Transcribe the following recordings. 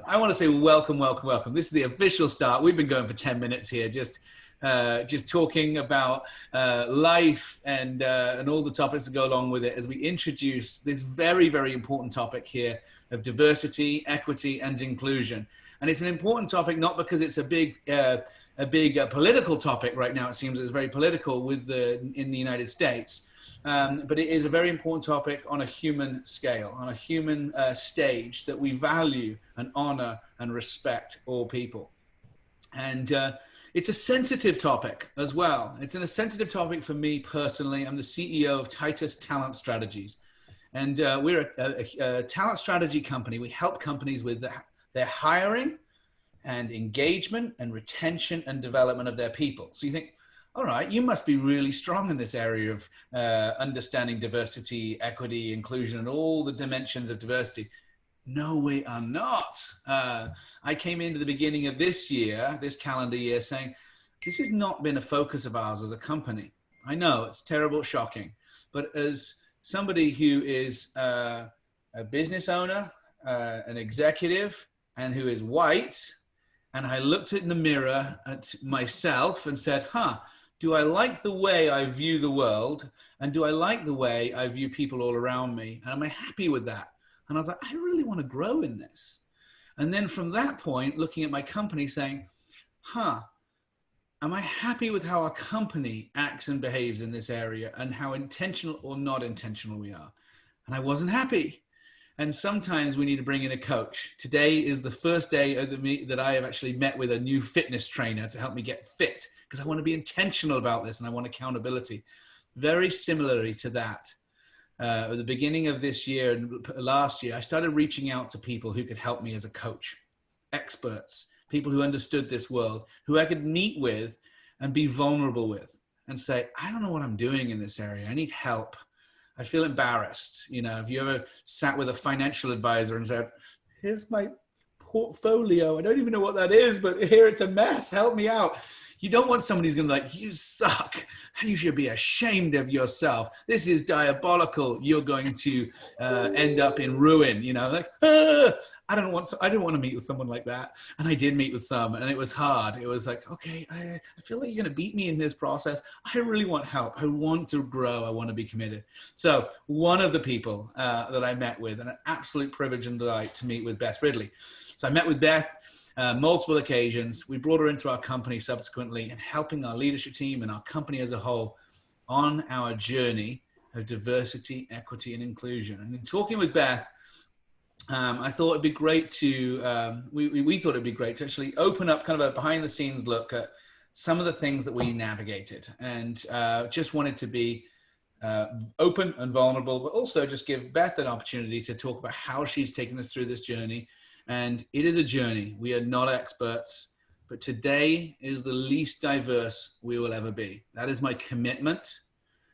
I want to say welcome, welcome, welcome. This is the official start. We've been going for 10 minutes here, just talking about life and all the topics that go along with it as we introduce this very, very important topic here of diversity, equity, and inclusion. And it's an important topic not because it's a big political topic right now. It seems it's very political in the United States. But it is a very important topic on a human scale, on a human stage, that we value and honor and respect all people. And it's a sensitive topic as well. It's a sensitive topic for me personally. I'm the CEO of Titus Talent Strategies. And we're a talent strategy company. We help companies with their hiring and engagement and retention and development of their people. So you think, all right, you must be really strong in this area of understanding diversity, equity, inclusion, and all the dimensions of diversity. No, we are not. I came into the beginning of this year, this calendar year, saying, this has not been a focus of ours as a company. I know it's terrible, shocking, but as somebody who is a business owner, an executive, and who is white, and I looked in the mirror at myself and said, do I like the way I view the world? And do I like the way I view people all around me? And am I happy with that? And I was like, I really want to grow in this. And then from that point, looking at my company saying, am I happy with how our company acts and behaves in this area and how intentional or not intentional we are? And I wasn't happy. And sometimes we need to bring in a coach. Today is the first day of that I have actually met with a new fitness trainer to help me get fit, because I want to be intentional about this and I want accountability. Very similarly to that, at the beginning of this year and last year, I started reaching out to people who could help me as a coach, experts, people who understood this world, who I could meet with and be vulnerable with and say, I don't know what I'm doing in this area. I need help. I feel embarrassed. You know, have you ever sat with a financial advisor and said, here's my portfolio. I don't even know what that is, but here it's a mess. Help me out. You don't want somebody who's going to be like, you suck. You should be ashamed of yourself. This is diabolical. You're going to end up in ruin. You know, like, I didn't want to meet with someone like that. And I did meet with some, and it was hard. It was like, okay, I feel like you're going to beat me in this process. I really want help. I want to grow. I want to be committed. So one of the people that I met with, and an absolute privilege and delight to meet with Beth Ridley. So I met with Beth multiple occasions. We brought her into our company subsequently and helping our leadership team and our company as a whole on our journey of diversity, equity, and inclusion. And in talking with Beth, I thought it'd be great to, we thought it'd be great to actually open up kind of a behind the scenes look at some of the things that we navigated, and just wanted to be open and vulnerable, but also just give Beth an opportunity to talk about how she's taken us through this journey. And it is a journey. We are not experts, but today is the least diverse we will ever be. That is my commitment.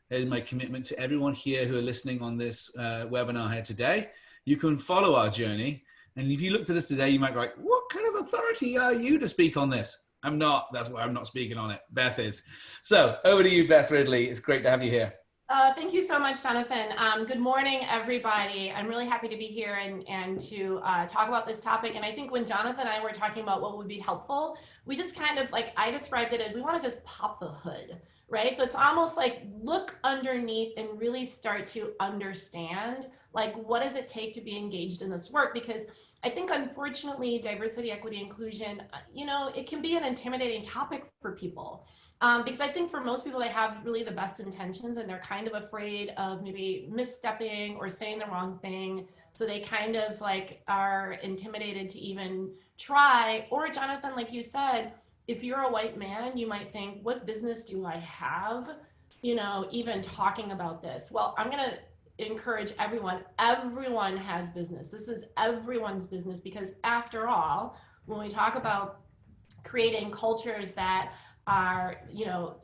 That is my commitment to everyone here who are listening on this webinar here today. You can follow our journey. And if you looked at us today, you might be like, what kind of authority are you to speak on this? I'm not. That's why I'm not speaking on it. Beth is. So over to you, Beth Ridley. It's great to have you here. Thank you so much, Jonathan. Good morning, everybody. I'm really happy to be here and to talk about this topic. And I think when Jonathan and I were talking about what would be helpful, we just kind of, like I described it as, we want to just pop the hood, right? So it's almost like look underneath and really start to understand, like, what does it take to be engaged in this work? Because I think, unfortunately, diversity, equity, inclusion, you know, it can be an intimidating topic for people. Because I think for most people, they have really the best intentions and they're kind of afraid of maybe misstepping or saying the wrong thing. So they kind of like are intimidated to even try. Or Jonathan, like you said, if you're a white man, you might think, what business do I have, you know, even talking about this? Well, I'm going to encourage everyone has business. This is everyone's business, because after all, when we talk about creating cultures that are, you know,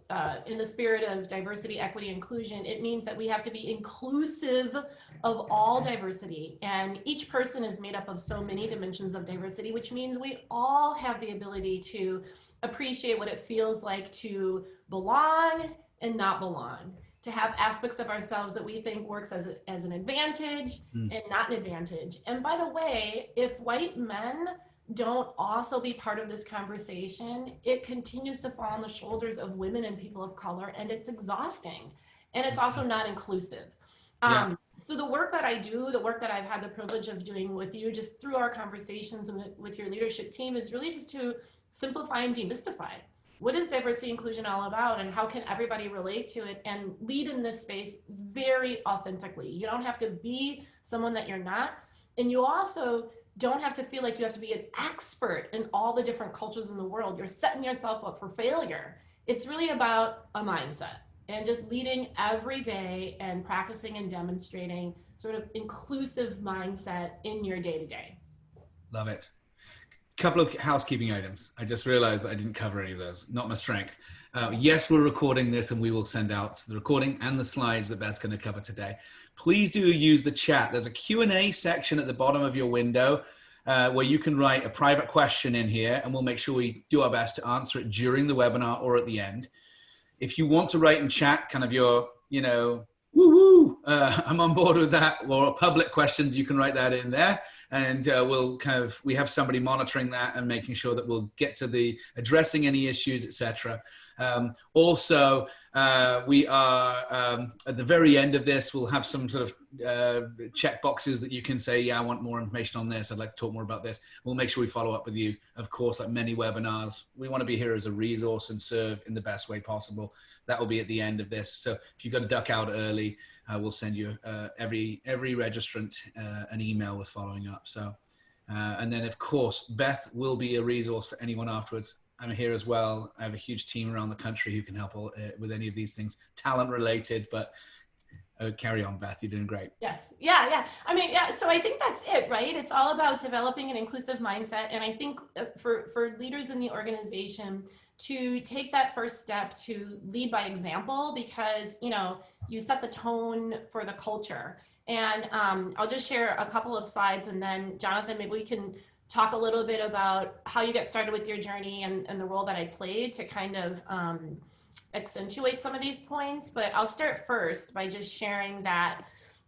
in the spirit of diversity, equity, inclusion, it means that we have to be inclusive of all diversity. And each person is made up of so many dimensions of diversity, which means we all have the ability to appreciate what it feels like to belong and not belong, to have aspects of ourselves that we think works as an advantage and not an advantage. And by the way, if white men don't also be part of this conversation, it continues to fall on the shoulders of women and people of color, and it's exhausting. And it's also not inclusive. Yeah. So the work that I do, the work that I've had the privilege of doing with you, just through our conversations and with your leadership team, is really just to simplify and demystify. What is diversity inclusion all about, and how can everybody relate to it and lead in this space very authentically? You don't have to be someone that you're not. And you also don't have to feel like you have to be an expert in all the different cultures in the world. You're setting yourself up for failure. It's really about a mindset and just leading every day and practicing and demonstrating sort of inclusive mindset in your day to day. Love it. Couple of housekeeping items. I just realized that I didn't cover any of those. Not my strength. Yes, we're recording this, and we will send out the recording and the slides that Beth's going to cover today. Please do use the chat. There's a Q&A section at the bottom of your window where you can write a private question in here, and we'll make sure we do our best to answer it during the webinar or at the end. If you want to write in chat kind of your, woo-woo, I'm on board with that, or public questions, you can write that in there. And we have somebody monitoring that and making sure that we'll get to the addressing any issues, etc. Also, we are at the very end of this, we'll have some sort of check boxes that you can say, yeah, I want more information on this. I'd like to talk more about this. We'll make sure we follow up with you. Of course, like many webinars, we want to be here as a resource and serve in the best way possible. That will be at the end of this. So if you've got to duck out early, we'll send you every registrant an email with following up. So, and then of course, Beth will be a resource for anyone afterwards. I'm here as well. I have a huge team around the country who can help with any of these things, talent related, but carry on, Beth, you're doing great. Yes, yeah. I mean, yeah, so I think that's it, right? It's all about developing an inclusive mindset. And I think for leaders in the organization to take that first step to lead by example, because, you set the tone for the culture. And I'll just share a couple of slides, and then Jonathan, maybe we can talk a little bit about how you get started with your journey and the role that I played to kind of accentuate some of these points. But I'll start first by just sharing that,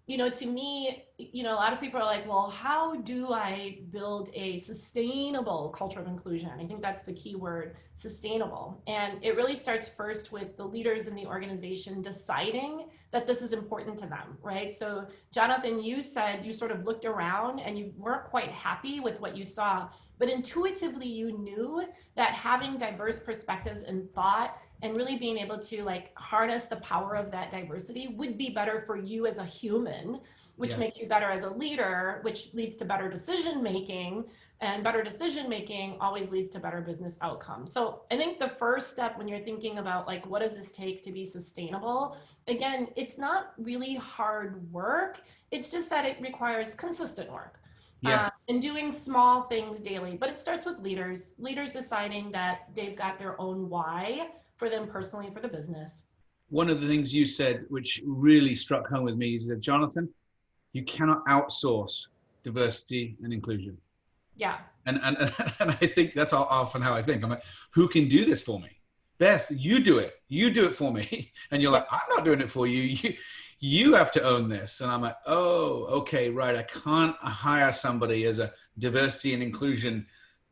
to me, a lot of people are like, well, how do I build a sustainable culture of inclusion? I think that's the key word, sustainable. And it really starts first with the leaders in the organization deciding that this is important to them, right? So Jonathan, you said you sort of looked around and you weren't quite happy with what you saw, but intuitively you knew that having diverse perspectives and thought and really being able to harness the power of that diversity would be better for you as a human, which makes you better as a leader, which leads to better decision making, and better decision making always leads to better business outcomes. So I think the first step when you're thinking about what does this take to be sustainable, again, it's not really hard work. It's just that it requires consistent work. Yes. And doing small things daily, but it starts with leaders deciding that they've got their own why for them personally, for the business. One of the things you said, which really struck home with me, is that, Jonathan, you cannot outsource diversity and inclusion. Yeah. And I think that's often how I think. I'm like, who can do this for me? Beth, you do it. You do it for me. And you're like, I'm not doing it for you. You have to own this. And I'm like, oh, okay, right. I can't hire somebody as a diversity and inclusion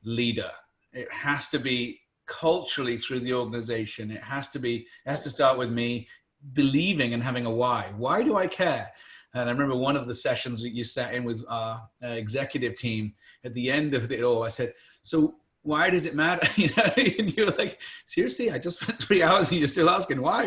leader. It has to be culturally through the organization. It has to start with me believing and having a why. Why do I care? And I remember one of the sessions that you sat in with our executive team, at the end of it all, I said, so why does it matter? And you're like, seriously, I just spent 3 hours and you're still asking why,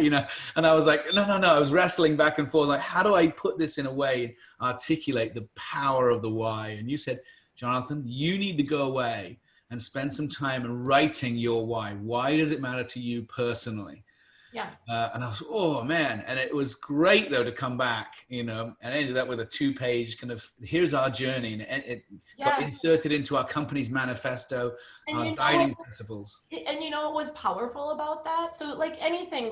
And I was like, no. I was wrestling back and forth. Like, how do I put this in a way and articulate the power of the why? And you said, Jonathan, you need to go away and spend some time in writing your why. Why does it matter to you personally? Yeah. And I was, oh man. And it was great though to come back, and I ended up with a 2-page kind of, here's our journey. And it got inserted into our company's manifesto, and our guiding principles. And what was powerful about that? So anything,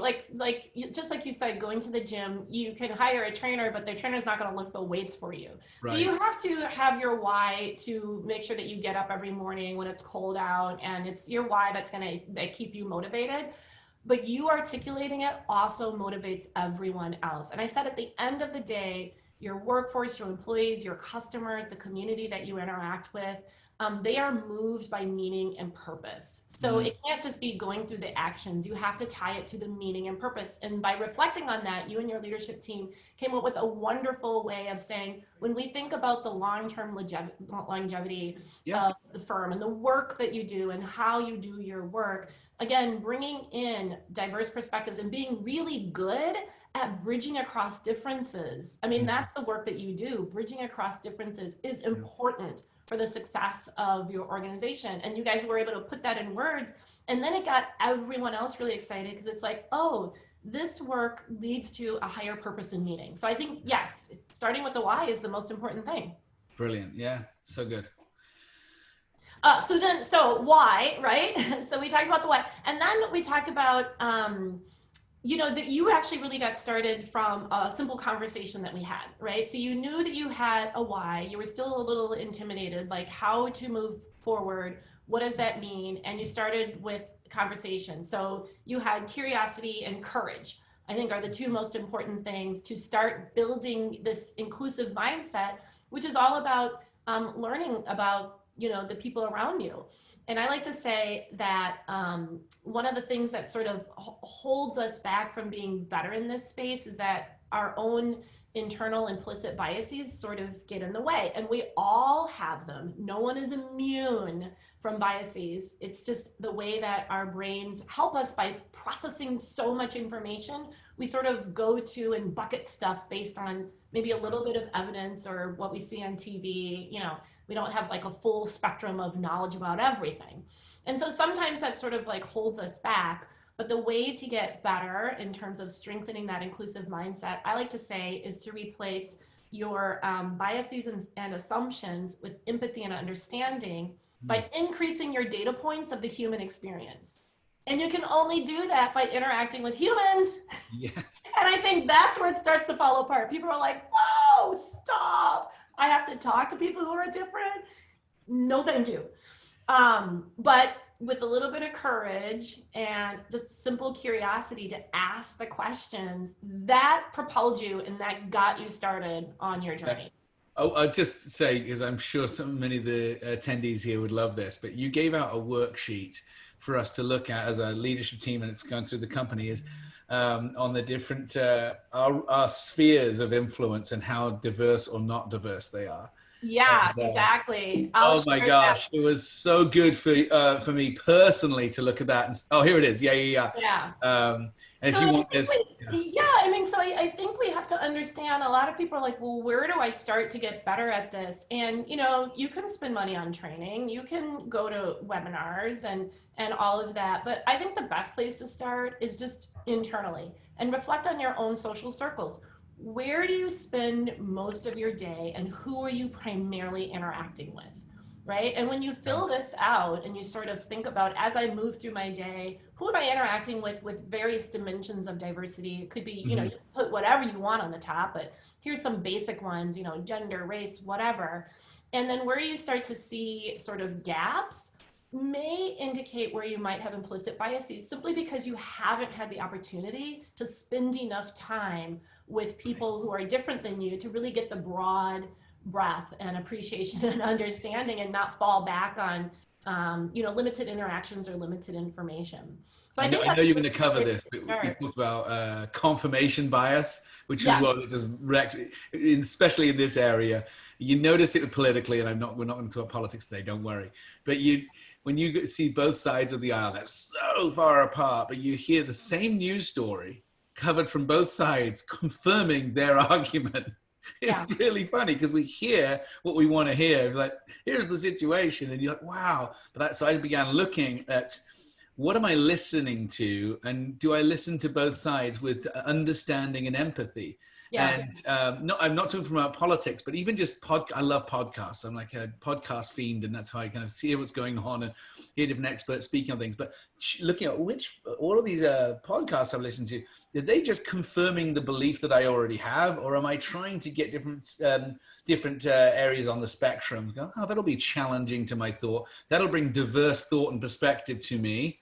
just like you said, going to the gym, you can hire a trainer, but the trainer's not going to lift the weights for you. Right. So you have to have your why to make sure that you get up every morning when it's cold out, and it's your why that's going to keep you motivated. But you articulating it also motivates everyone else. And I said at the end of the day, your workforce, your employees, your customers, the community that you interact with, they are moved by meaning and purpose. So it can't just be going through the actions. You have to tie it to the meaning and purpose. And by reflecting on that, you and your leadership team came up with a wonderful way of saying, when we think about the long-term longevity of the firm and the work that you do and how you do your work, again, bringing in diverse perspectives and being really good at bridging across differences. I mean, that's the work that you do. Bridging across differences is important for the success of your organization. And you guys were able to put that in words. And then it got everyone else really excited because it's like, oh, this work leads to a higher purpose and meaning. So I think, yes, starting with the why is the most important thing. Brilliant. Yeah, so good. So why, right? So we talked about the why. And then we talked about, you know, that you actually really got started from a simple conversation that we had, right? So you knew that you had a why, you were still a little intimidated, like how to move forward, what does that mean? And you started with conversation. So you had curiosity and courage, I think are the two most important things to start building this inclusive mindset, which is all about learning about, you know, the people around you. And I like to say that one of the things that sort of holds us back from being better in this space is that our own internal implicit biases sort of get in the way. And we all have them. No one is immune from biases. It's just the way that our brains help us by processing so much information. We sort of go to and bucket stuff based on maybe a little bit of evidence or what we see on TV. You know, we don't have like a full spectrum of knowledge about everything. And so sometimes that sort of like holds us back. But the way to get better in terms of strengthening that inclusive mindset, I like to say, is to replace your biases and assumptions with empathy and understanding by increasing your data points of the human experience. And you can only do that by interacting with humans. Yes. And I think that's where it starts to fall apart. People are like, whoa, stop. I have to talk to people who are different. No, thank you. But with a little bit of courage and just simple curiosity to ask the questions, that propelled you and that got you started on your journey. Oh, I'll just say, because I'm sure many of the attendees here would love this, but you gave out a worksheet for us to look at as a leadership team, and it's going through the company, is on the different, our spheres of influence and how diverse or not diverse they are. Yeah, exactly. Oh my gosh, it was so good for me personally to look at that. And, oh, here it is. Yeah. And if you want this. I mean, so I think we have to understand, a lot of people are like, well, where do I start to get better at this? And, you know, you can spend money on training, you can go to webinars and all of that. But I think the best place to start is just internally and reflect on your own social circles. Where do you spend most of your day and who are you primarily interacting with, right? And when you fill this out and you sort of think about, as I move through my day, who am I interacting with various dimensions of diversity? It could be, you know, you put whatever you want on the top, but here's some basic ones, you know, gender, race, whatever. And then where you start to see sort of gaps may indicate where you might have implicit biases, simply because you haven't had the opportunity to spend enough time with people who are different than you to really get the broad breadth and appreciation and understanding, and not fall back on you know, limited interactions or limited information. So I know you're going to cover this, but we talked about confirmation bias, which is what just wrecked, especially in this area. You notice it politically, and we're not going to talk politics today, don't worry. But when you see both sides of the aisle, that's so far apart, but you hear the same news story covered from both sides, confirming their argument. It's really funny because we hear what we want to hear. Like, here's the situation, and you're like, wow. So I began looking at, what am I listening to, and do I listen to both sides with understanding and empathy? And I'm not talking about politics, but even just I love podcasts. I'm like a podcast fiend, and that's how I kind of hear what's going on and hear different experts speaking on things. But looking at all of these podcasts I've listened to, are they just confirming the belief that I already have, or am I trying to get different areas on the spectrum? Oh, that'll be challenging to my thought. That'll bring diverse thought and perspective to me,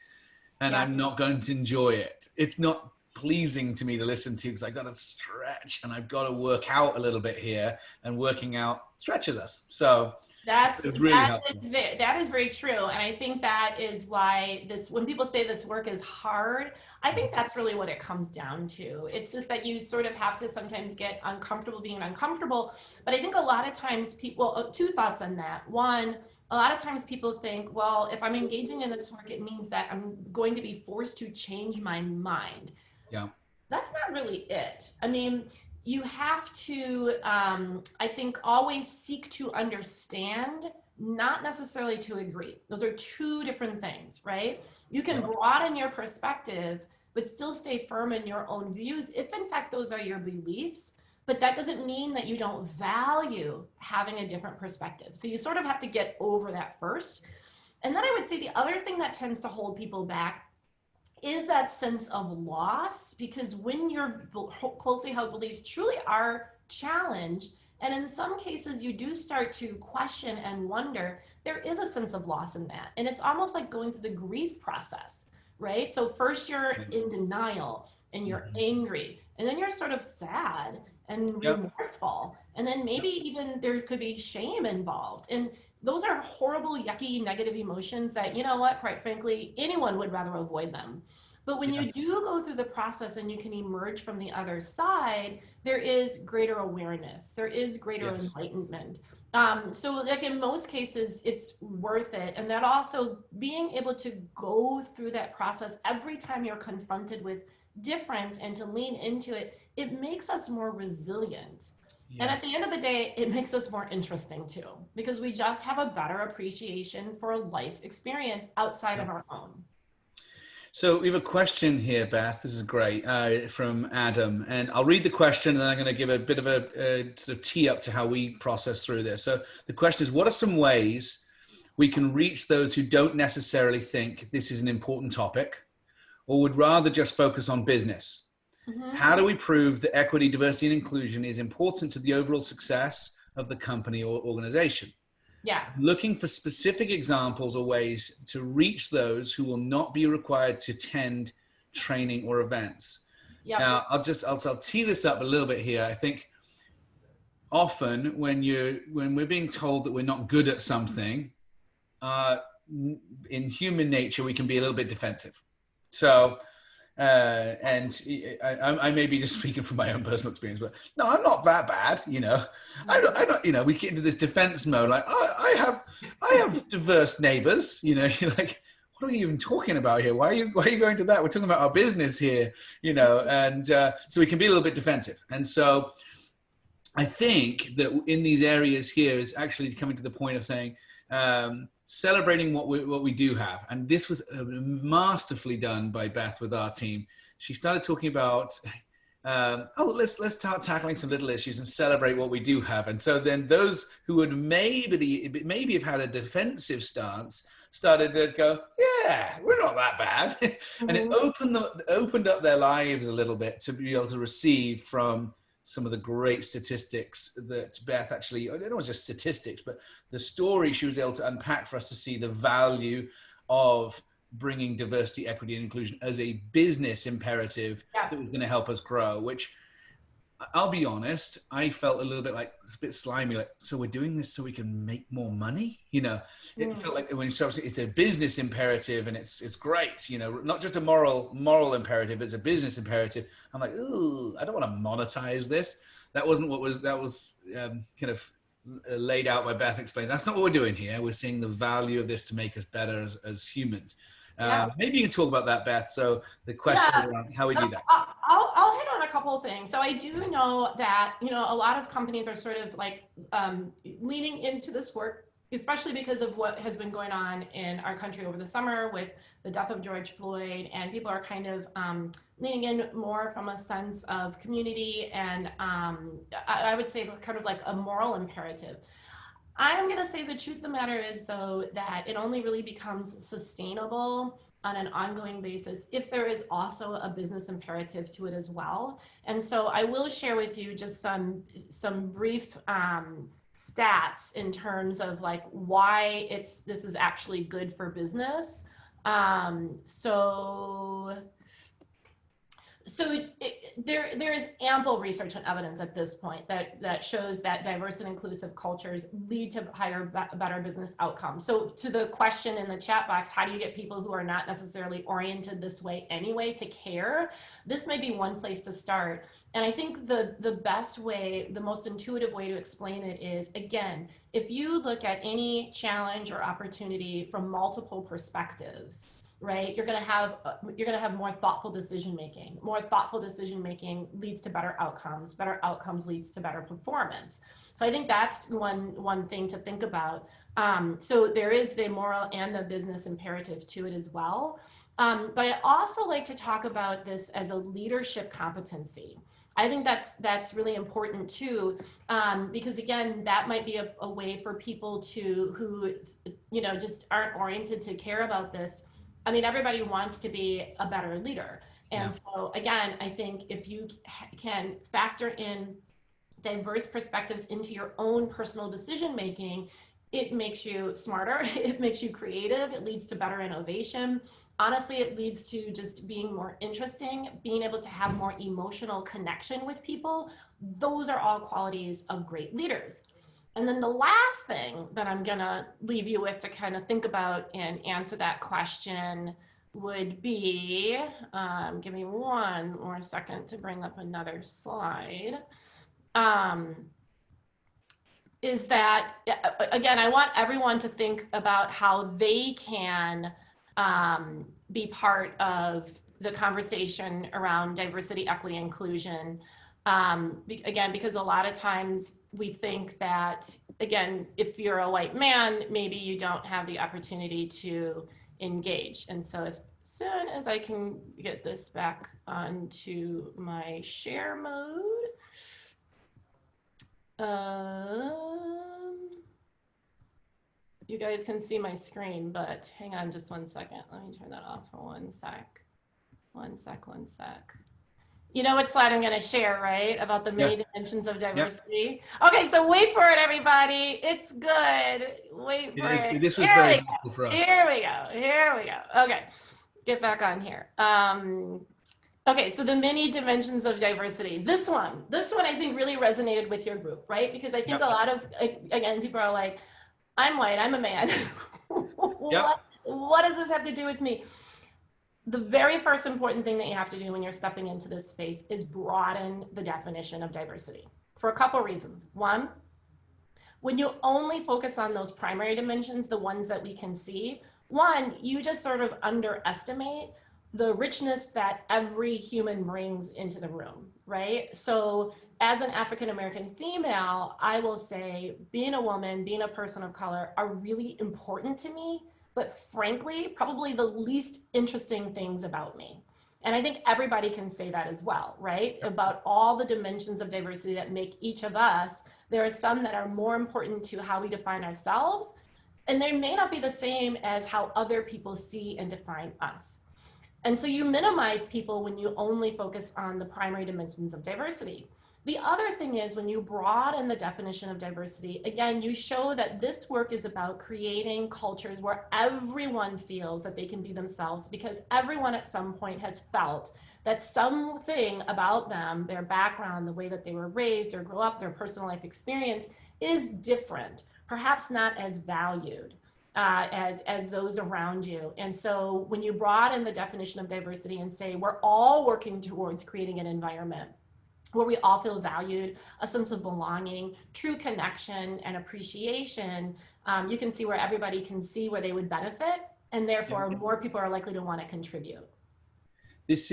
and I'm not going to enjoy it. It's not pleasing to me to listen to, because I've got to stretch and I've got to work out a little bit here, and working out stretches us. So It's really helpful. That is very true, and I think that is why this, when people say this work is hard, I think that's really what it comes down to. It's just that you sort of have to sometimes get uncomfortable being uncomfortable. But I think a lot of times people, two thoughts on that. One, a lot of times people think, well, if I'm engaging in this work, it means that I'm going to be forced to change my mind. Yeah. That's not really it. I mean, you have to, I think, always seek to understand, not necessarily to agree. Those are two different things, right? You can broaden your perspective, but still stay firm in your own views, if in fact those are your beliefs. But that doesn't mean that you don't value having a different perspective. So you sort of have to get over that first. And then I would say the other thing that tends to hold people back is that sense of loss, because when your closely held beliefs truly are challenged, and in some cases you do start to question and wonder, there is a sense of loss in that. And it's almost like going through the grief process, right? So first you're in denial and you're angry, and then you're sort of sad and remorseful. And then maybe even there could be shame involved. And those are horrible, yucky, negative emotions that, you know what, quite frankly, anyone would rather avoid them. But when you do go through the process and you can emerge from the other side, there is greater awareness, there is greater enlightenment. So like in most cases, it's worth it. And that also being able to go through that process every time you're confronted with difference and to lean into it, it makes us more resilient. And at the end of the day, it makes us more interesting too, because we just have a better appreciation for life experience outside of our own. So we have a question here, Beth. This is great, from Adam. And I'll read the question and then I'm going to give a bit of a sort of tee up to how we process through this. So the question is, what are some ways we can reach those who don't necessarily think this is an important topic or would rather just focus on business? How do we prove that equity, diversity, and inclusion is important to the overall success of the company or organization? Looking for specific examples or ways to reach those who will not be required to attend training or events. Now, I'll tee this up a little bit here. I think often when we're being told that we're not good at something, in human nature, we can be a little bit defensive. So, and I may be just speaking from my own personal experience, but no, I'm not that bad, you know. I don't, you know, we get into this defense mode, like I have diverse neighbors, you know. You're like, what are we even talking about here? Why are you going to that? We're talking about our business here, you know. And so we can be a little bit defensive. And so I think that in these areas here is actually coming to the point of saying, celebrating what we do have. And this was masterfully done by Beth with our team. She started talking about, let's start tackling some little issues and celebrate what we do have. And so then those who would maybe have had a defensive stance started to go, yeah, we're not that bad. And it opened up their lives a little bit to be able to receive from some of the great statistics that Beth actually, I don't know, it's just statistics, but the story she was able to unpack for us to see the value of bringing diversity, equity, and inclusion as a business imperative that was going to help us grow, which I'll be honest, I felt a little bit like, it's a bit slimy, like, so we're doing this so we can make more money? You know, it felt like when you start saying it's a business imperative and it's great, you know, not just a moral imperative, it's a business imperative. I'm like, ooh, I don't want to monetize this. That wasn't that was kind of laid out by Beth explained. That's not what we're doing here. We're seeing the value of this to make us better as humans. Maybe you can talk about that, Beth. So the question around how we do that. I'll hit on a couple of things. So I do know that, you know, a lot of companies are sort of like leaning into this work, especially because of what has been going on in our country over the summer with the death of George Floyd, and people are kind of leaning in more from a sense of community and I would say kind of like a moral imperative. I'm going to say the truth of the matter is, though, that it only really becomes sustainable on an ongoing basis if there is also a business imperative to it as well. And so I will share with you just some brief stats in terms of like why this is actually good for business. So there is ample research and evidence at this point that shows that diverse and inclusive cultures lead to better business outcomes. So to the question in the chat box, how do you get people who are not necessarily oriented this way anyway to care? This may be one place to start. And I think the best way, the most intuitive way to explain it is, again, if you look at any challenge or opportunity from multiple perspectives, right, you're going to have more thoughtful decision making. More thoughtful decision making leads to better outcomes. Better outcomes leads to better performance. So I think that's one thing to think about. So there is the moral and the business imperative to it as well. But I also like to talk about this as a leadership competency. I think that's really important too, because again, that might be a way for people who just aren't oriented to care about this. I mean, everybody wants to be a better leader. And so again, I think if you can factor in diverse perspectives into your own personal decision-making, it makes you smarter, it makes you creative, it leads to better innovation. Honestly, it leads to just being more interesting, being able to have more emotional connection with people. Those are all qualities of great leaders. And then the last thing that I'm gonna leave you with to kind of think about and answer that question would be, give me one more second to bring up another slide, is that, again, I want everyone to think about how they can be part of the conversation around diversity, equity, inclusion. Again, because a lot of times we think that, again, if you're a white man, maybe you don't have the opportunity to engage. And so as soon as I can get this back onto my share mode, you guys can see my screen, but hang on just 1 second. Let me turn that off for 1 sec. 1 sec. You know which slide I'm going to share, right? About the many dimensions of diversity. Okay, so wait for it, everybody. It's good. Wait for it. This was very helpful for us. Here we go. Okay, get back on here. Okay, so the many dimensions of diversity. This one I think really resonated with your group, right? Because I think a lot of, again, people are like, I'm white, I'm a man. What does this have to do with me? The very first important thing that you have to do when you're stepping into this space is broaden the definition of diversity for a couple reasons. One, when you only focus on those primary dimensions, the ones that we can see, one, you just sort of underestimate the richness that every human brings into the room, right? So as an African-American female, I will say being a woman, being a person of color are really important to me, but frankly, probably the least interesting things about me. And I think everybody can say that as well, right? About all the dimensions of diversity that make each of us, there are some that are more important to how we define ourselves, and they may not be the same as how other people see and define us. And so you minimize people when you only focus on the primary dimensions of diversity. The other thing is when you broaden the definition of diversity, again, you show that this work is about creating cultures where everyone feels that they can be themselves, because everyone at some point has felt that something about them, their background, the way that they were raised or grew up, their personal life experience is different, perhaps not as valued as those around you. And so when you broaden the definition of diversity and say, we're all working towards creating an environment where we all feel valued, a sense of belonging, true connection and appreciation, you can see where everybody can see where they would benefit, and therefore more people are likely to want to contribute. This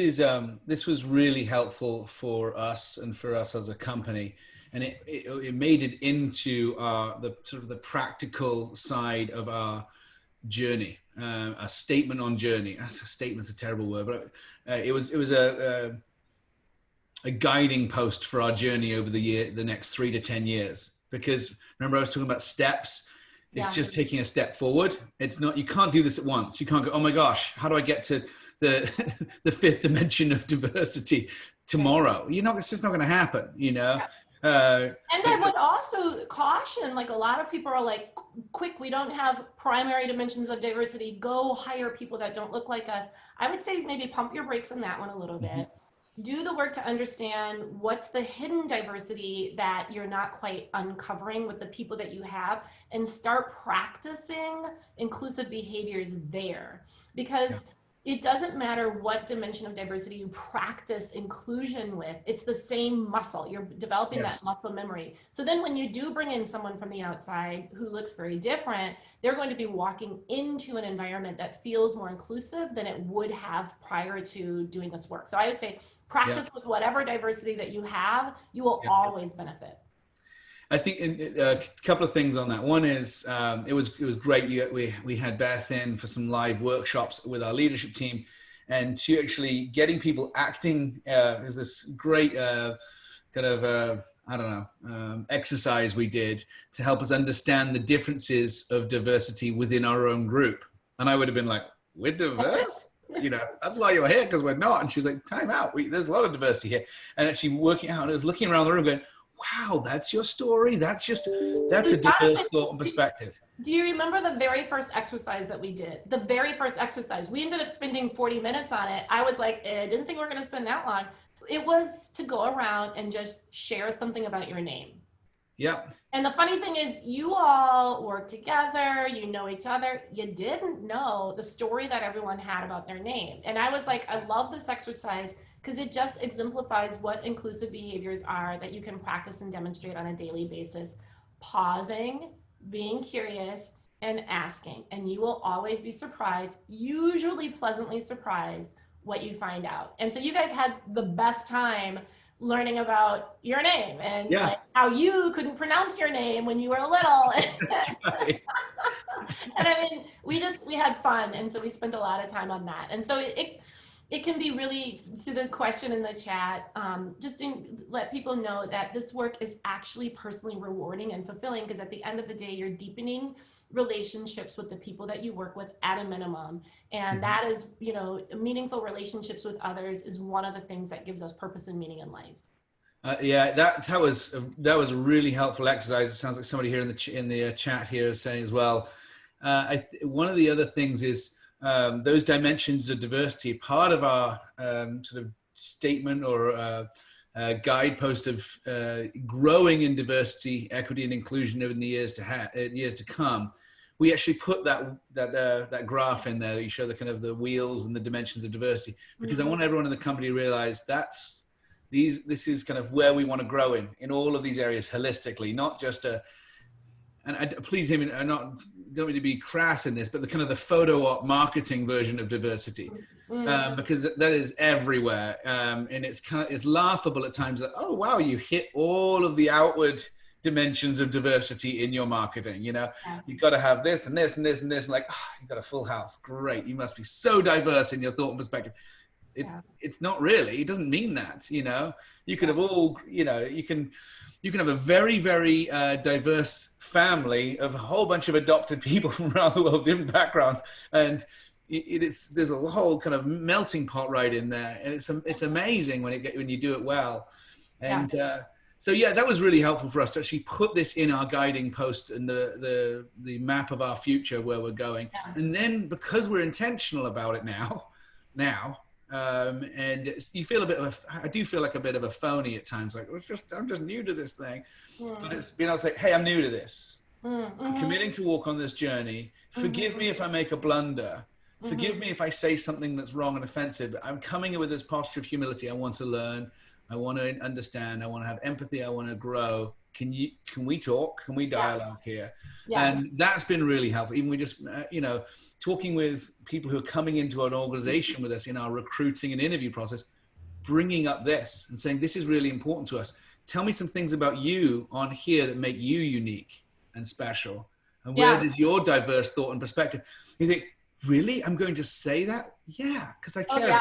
was really helpful for us and for us as a company, and it made it into the sort of the practical side of our journey, a statement on journey. A statement's a terrible word, but it was a guiding post for our journey over the next 3 to 10 years. Because remember I was talking about steps. It's just taking a step forward. It's not, you can't do this at once. You can't go, oh my gosh, how do I get to the fifth dimension of diversity tomorrow? It's just not going to happen, you know? And I would also caution, like a lot of people are like, quick, we don't have primary dimensions of diversity, go hire people that don't look like us. I would say maybe pump your brakes on that one a little bit. do the work to understand what's the hidden diversity that you're not quite uncovering with the people that you have, and start practicing inclusive behaviors there. Yeah. Because it doesn't matter what dimension of diversity you practice inclusion with, it's the same muscle. You're developing that Yes. muscle memory. So then when you do bring in someone from the outside who looks very different, they're going to be walking into an environment that feels more inclusive than it would have prior to doing this work. So I would say Yeah. practice with whatever diversity that you have, you will Yeah. always benefit. I think a couple of things on that. One is it was great. We had Beth in for some live workshops with our leadership team, and to actually getting people acting. There's this great kind of I don't know exercise we did to help us understand the differences of diversity within our own group. And I would have been like, "We're diverse." You know, that's why you're here, because we're not. And she's like, time out. There's a lot of diversity here. And actually working out, and I was looking around the room going, wow, that's your story. That's a diverse thought and perspective. Do you remember the very first exercise that we did? The very first exercise. We ended up spending 40 minutes on it. I was like, I didn't think we were going to spend that long. It was to go around and just share something about your name. Yeah. And the funny thing is, you all work together, you know each other. You didn't know the story that everyone had about their name. And I was like, I love this exercise because it just exemplifies what inclusive behaviors are that you can practice and demonstrate on a daily basis. Pausing, being curious, and asking. And you will always be surprised, usually pleasantly surprised, what you find out. And so you guys had the best time learning about your name and like how you couldn't pronounce your name when you were little. That's right. And I mean, we had fun. And so we spent a lot of time on that. And so it can be really, to the question in the chat, just to let people know that this work is actually personally rewarding and fulfilling, because at the end of the day, you're deepening relationships with the people that you work with at a minimum. And that is, you know, meaningful relationships with others is one of the things that gives us purpose and meaning in life. Yeah, that was a really helpful exercise. It sounds like somebody here in the chat here is saying as well. One of the other things is those dimensions of diversity. Part of our sort of statement or guidepost of growing in diversity, equity, and inclusion in the years to come. We actually put that graph in there that you show the kind of the wheels and the dimensions of diversity, because I want everyone in the company to realize this is kind of where we want to grow in all of these areas holistically, not just please hear me, don't mean to be crass in this, but the kind of the photo op marketing version of diversity, because that is everywhere. And it's laughable at times that, oh, wow, you hit all of the outward dimensions of diversity in your marketing. You know, you've got to have this and this and this and this, and like, oh, you've got a full house. Great. You must be so diverse in your thought and perspective. It's not really, it doesn't mean that, you know, you could have all, you know, you can have a very, very diverse family of a whole bunch of adopted people from around the world, different backgrounds. And there's a whole kind of melting pot right in there. And it's amazing when you do it well. And so, yeah, that was really helpful for us to actually put this in our guiding post and the map of our future, where we're going. And then because we're intentional about it now, and you feel I do feel like a bit of a phony at times, like I'm just new to this thing, but it's being able to say, hey, I'm new to this. I'm committing to walk on this journey. Forgive me if I make a blunder. Forgive me if I say something that's wrong and offensive. But I'm coming in with this posture of humility. I want to learn. I want to understand. I want to have empathy. I want to grow. Can we talk? Can we dialogue here? And that's been really helpful. Even we just, talking with people who are coming into an organization with us in our recruiting and interview process, bringing up this and saying, this is really important to us. Tell me some things about you on here that make you unique and special. And where did your diverse thought and perspective? You think, really? I'm going to say that? Yeah, because I care.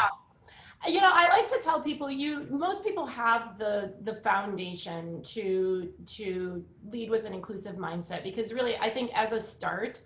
You know, I like to tell people, most people have the foundation to lead with an inclusive mindset, because really, I think as a start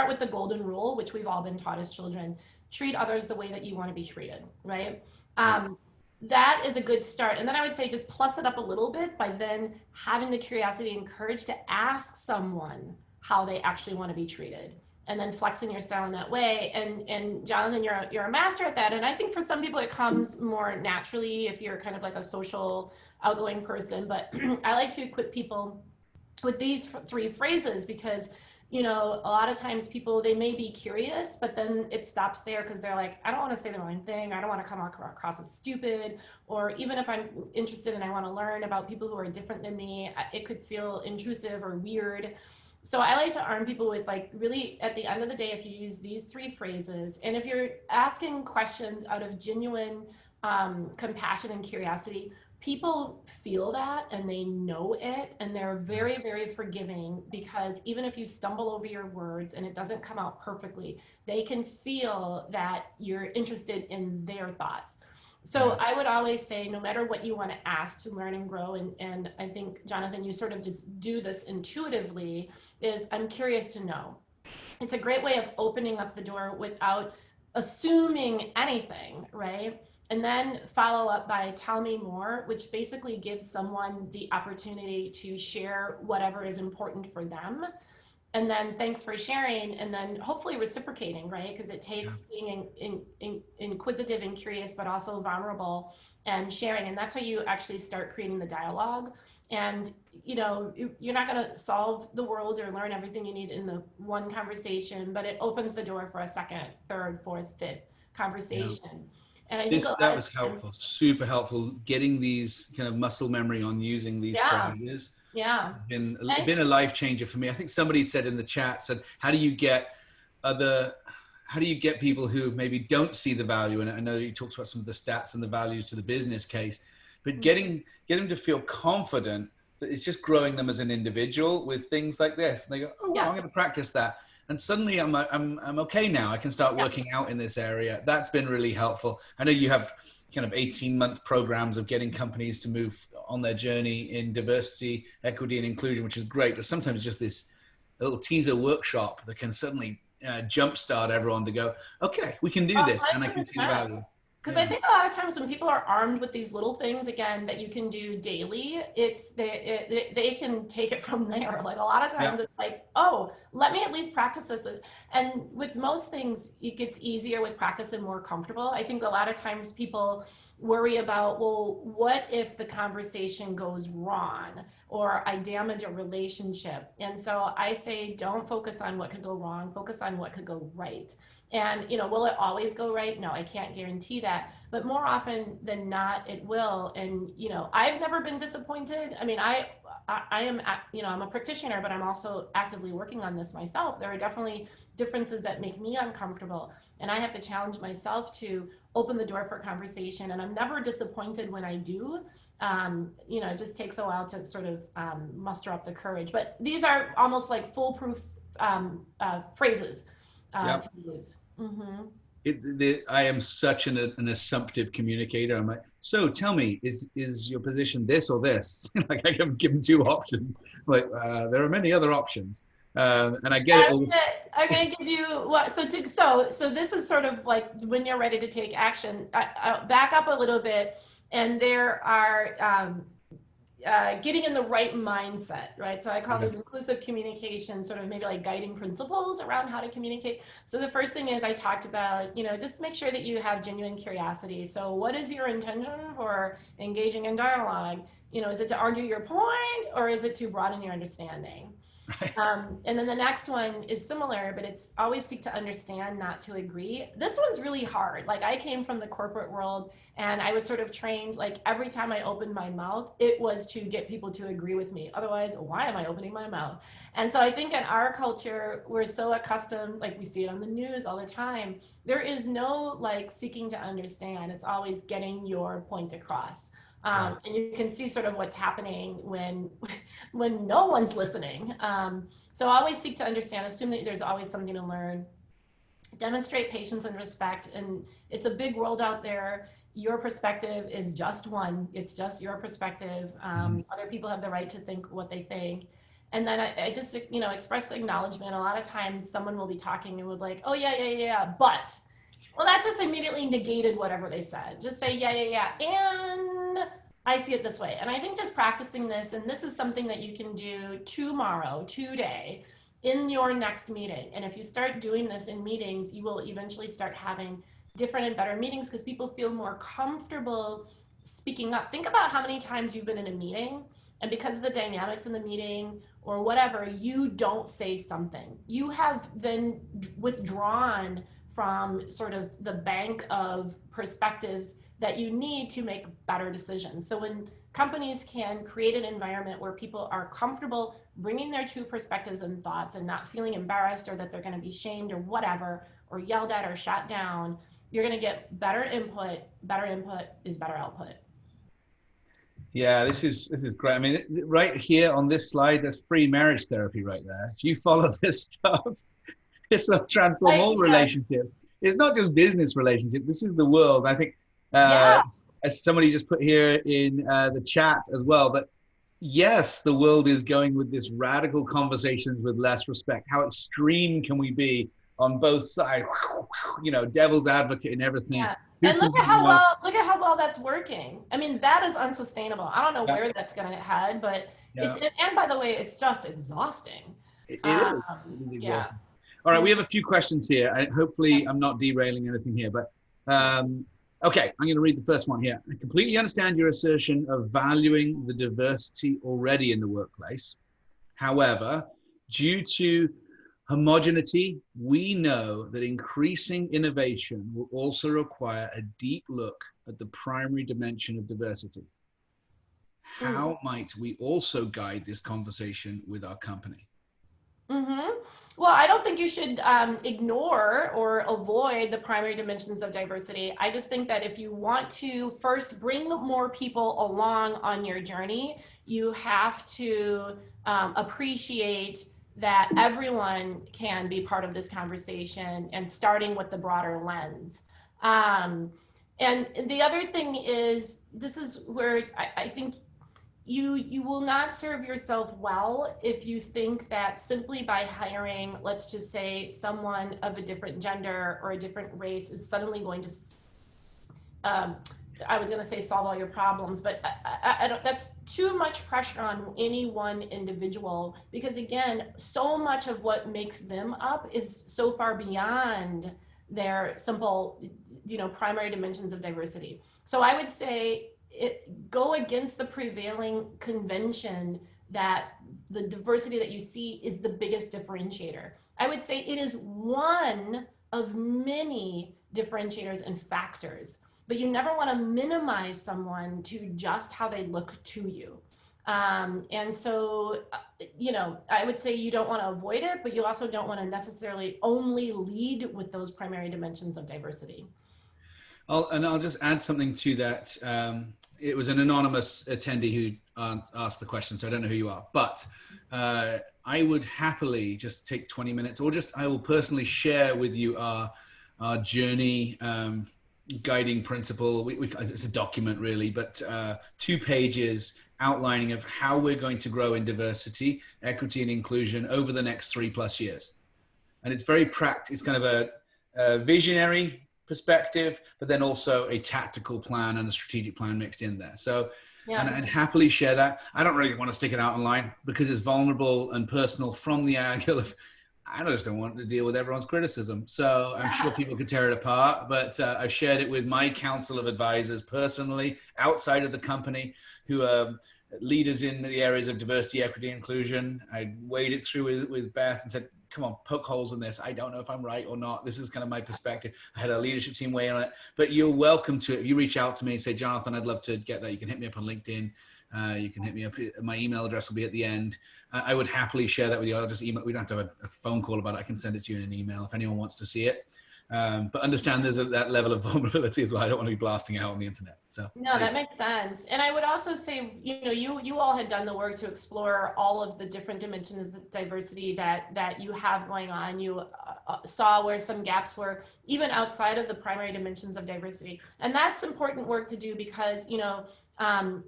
with the golden rule, which we've all been taught as children: treat others the way that you want to be treated, right? That is a good start. And then I would say just plus it up a little bit by then having the curiosity and courage to ask someone how they actually want to be treated. and then flexing your style in that way. And Jonathan, you're a master at that. And I think for some people it comes more naturally if you're kind of like a social, outgoing person. But I like to equip people with these three phrases because, you know, a lot of times people, they may be curious, but then it stops there because they're like, I don't want to say the wrong thing. I don't want to come across as stupid. Or even if I'm interested and I want to learn about people who are different than me, it could feel intrusive or weird. So I like to arm people with, like, really at the end of the day, if you use these three phrases, and if you're asking questions out of genuine compassion and curiosity, people feel that and they know it, and they're very, very forgiving, because even if you stumble over your words and it doesn't come out perfectly, they can feel that you're interested in their thoughts. So I would always say, no matter what you want to ask to learn and grow, and I think, Jonathan, you sort of just do this intuitively, is I'm curious to know. It's a great way of opening up the door without assuming anything, right? And then follow up by tell me more, which basically gives someone the opportunity to share whatever is important for them. And then thanks for sharing, and then hopefully reciprocating, right? Because it takes being inquisitive and curious, but also vulnerable and sharing. And that's how you actually start creating the dialogue. And, you know, you're not going to solve the world or learn everything you need in the one conversation, but it opens the door for a second, third, fourth, fifth conversation. And I think that was helpful, super helpful, getting these kind of muscle memory on using these phrases. Yeah. Been a life changer for me. I think somebody said in the chat, said, how do you get people who maybe don't see the value? And I know you talked about some of the stats and the values to the business case, but getting them to feel confident that it's just growing them as an individual with things like this. And they go, oh, well, I'm going to practice that. And suddenly I'm okay now. I can start working out in this area. That's been really helpful. I know you have kind of 18-month programs of getting companies to move on their journey in diversity, equity, and inclusion, which is great. But sometimes it's just this little teaser workshop that can suddenly jumpstart everyone to go, okay, we can do this, and I can see the value. Because I think a lot of times when people are armed with these little things, again, that you can do daily, they can take it from there. Like a lot of times it's like, oh, let me at least practice this. And with most things, it gets easier with practice and more comfortable. I think a lot of times people worry about, well, what if the conversation goes wrong or I damage a relationship? And so I say, don't focus on what could go wrong, focus on what could go right. And, you know, will it always go right? No, I can't guarantee that. But more often than not, it will. And, you know, I've never been disappointed. I mean, I am, you know, I'm a practitioner, but I'm also actively working on this myself. There are definitely differences that make me uncomfortable. And I have to challenge myself to open the door for a conversation. And I'm never disappointed when I do. You know, it just takes a while to sort of muster up the courage. But these are almost like foolproof phrases to use. I am such an assumptive communicator. I'm like, so tell me, is your position this or this? Like I am given two options. Like there are many other options, and I get it. I'm gonna give you what. So this is sort of like when you're ready to take action. I'll back up a little bit, and there are. Getting in the right mindset, right? So I call this inclusive communication, sort of maybe like guiding principles around how to communicate. So the first thing is I talked about, you know, just make sure that you have genuine curiosity. So what is your intention for engaging in dialogue? You know, is it to argue your point or is it to broaden your understanding? And then the next one is similar, but it's always seek to understand, not to agree. This one's really hard. Like I came from the corporate world and I was sort of trained, like every time I opened my mouth, it was to get people to agree with me. Otherwise, why am I opening my mouth? And so I think in our culture, we're so accustomed, like we see it on the news all the time. There is no like seeking to understand. It's always getting your point across. And you can see sort of what's happening when no one's listening. So always seek to understand, assume that there's always something to learn, demonstrate patience and respect. And it's a big world out there. Your perspective is just one. It's just your perspective. Other people have the right to think what they think. And then I just, you know, express acknowledgement. A lot of times someone will be talking and will be like, oh yeah, but. Well, that just immediately negated whatever they said. Just say, yeah. And I see it this way. And I think just practicing this, and this is something that you can do tomorrow, today, in your next meeting. And if you start doing this in meetings, you will eventually start having different and better meetings because people feel more comfortable speaking up. Think about how many times you've been in a meeting and because of the dynamics in the meeting or whatever, you don't say something. You have then withdrawn from sort of the bank of perspectives that you need to make better decisions. So when companies can create an environment where people are comfortable bringing their true perspectives and thoughts and not feeling embarrassed or that they're going to be shamed or whatever, or yelled at or shot down, you're going to get better input. Better input is better output. Yeah, this is great. I mean, right here on this slide, there's free marriage therapy right there. If you follow this stuff, it'll transform all relationships. It's not just business relationships. This is the world. I think, as somebody just put here in the chat as well, but yes, the world is going with this radical conversations with less respect. How extreme can we be on both sides? You know, devil's advocate and everything. Yeah. And look at how well that's working. I mean, that is unsustainable. I don't know where that's going to head, but it's, and by the way, it's just exhausting. It is. Yeah. All right, we have a few questions here. Hopefully I'm not derailing anything here, but okay, I'm going to read the first one here. I completely understand your assertion of valuing the diversity already in the workplace. However, due to homogeneity, we know that increasing innovation will also require a deep look at the primary dimension of diversity. How might we also guide this conversation with our company? Well, I don't think you should ignore or avoid the primary dimensions of diversity. I just think that if you want to first bring more people along on your journey, you have to appreciate that everyone can be part of this conversation and starting with the broader lens. And the other thing is, this is where I think you will not serve yourself well if you think that simply by hiring, let's just say, someone of a different gender or a different race is suddenly going to, I was going to say solve all your problems, but I don't, that's too much pressure on any one individual, because again, so much of what makes them up is so far beyond their simple, primary dimensions of diversity. So I would say, go against the prevailing convention that the diversity that you see is the biggest differentiator. I would say it is one of many differentiators and factors, but you never want to minimize someone to just how they look to you. And so, I would say you don't want to avoid it, but you also don't want to necessarily only lead with those primary dimensions of diversity. I'll just add something to that. It was an anonymous attendee who asked the question, so I don't know who you are, but I would happily just take 20 minutes, or I will personally share with you our journey guiding principle. It's a document really, but 2 pages outlining of how we're going to grow in diversity, equity, and inclusion over the next 3+ years. And it's very practical. It's kind of a visionary perspective, but then also a tactical plan and a strategic plan mixed in there. So, and I'd happily share that. I don't really want to stick it out online because it's vulnerable and personal from the angle of, I just don't want to deal with everyone's criticism. So I'm sure people could tear it apart, but I've shared it with my council of advisors personally outside of the company who are leaders in the areas of diversity, equity, inclusion. I weighed it through with Beth and said, come on, poke holes in this. I don't know if I'm right or not. This is kind of my perspective. I had a leadership team weigh in on it, but you're welcome to it. If you reach out to me and say, Jonathan, I'd love to get that. You can hit me up on LinkedIn. You can hit me up. My email address will be at the end. I would happily share that with you. I'll just email. We don't have to have a phone call about it. I can send it to you in an email if anyone wants to see it. But understand there's that level of vulnerability as well. I don't want to be blasting out on the internet. So no, that makes sense. And I would also say, you all had done the work to explore all of the different dimensions of diversity that you have going on. You saw where some gaps were, even outside of the primary dimensions of diversity. And that's important work to do because,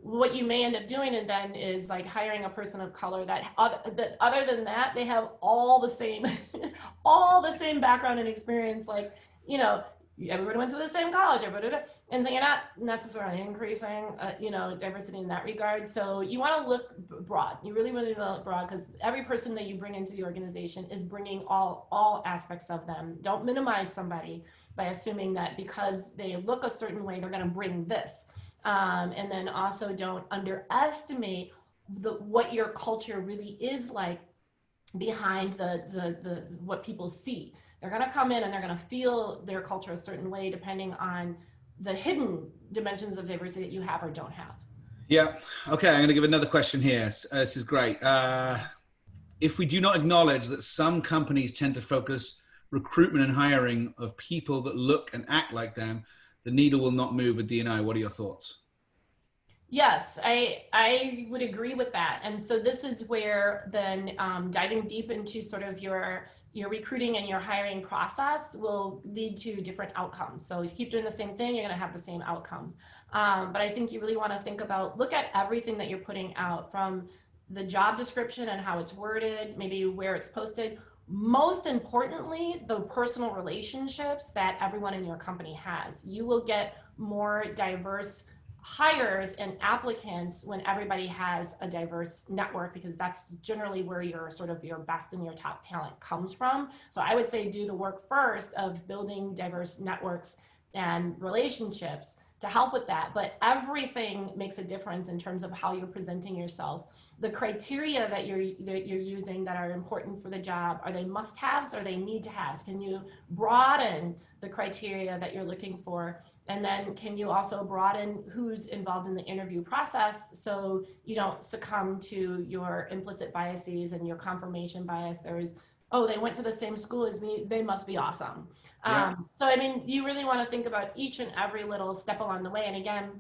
what you may end up doing and then is like hiring a person of color that other than that, they have all the same, all the same background and experience. Like, everybody went to the same college, and so you're not necessarily increasing, diversity in that regard. So you want to look broad. You really, really want to look broad, because every person that you bring into the organization is bringing all aspects of them. Don't minimize somebody by assuming that because they look a certain way, they're going to bring this. And then also don't underestimate what your culture really is like behind the what people see. They're going to come in and they're going to feel their culture a certain way depending on the hidden dimensions of diversity that you have or don't have. Yeah. Okay. I'm going to give another question here. This is great. If we do not acknowledge that some companies tend to focus recruitment and hiring of people that look and act like them, the needle will not move with D&I. What are your thoughts? Yes, I would agree with that. And so this is where then diving deep into sort of your recruiting and your hiring process will lead to different outcomes. So if you keep doing the same thing, you're going to have the same outcomes. But I think you really want to think about, look at everything that you're putting out, from the job description and how it's worded, maybe where it's posted. Most importantly, the personal relationships that everyone in your company has. You will get more diverse hires and applicants when everybody has a diverse network, because that's generally where your sort of your best and your top talent comes from. So I would say do the work first of building diverse networks and relationships to help with that. But everything makes a difference in terms of how you're presenting yourself. The criteria that you're using that are important for the job, are they must-haves or are they need-to-haves? Can you broaden the criteria that you're looking for? And then can you also broaden who's involved in the interview process, so you don't succumb to your implicit biases and your confirmation bias? There's, oh, they went to the same school as me, they must be awesome. Yeah. So I mean, you really want to think about each and every little step along the way. And again,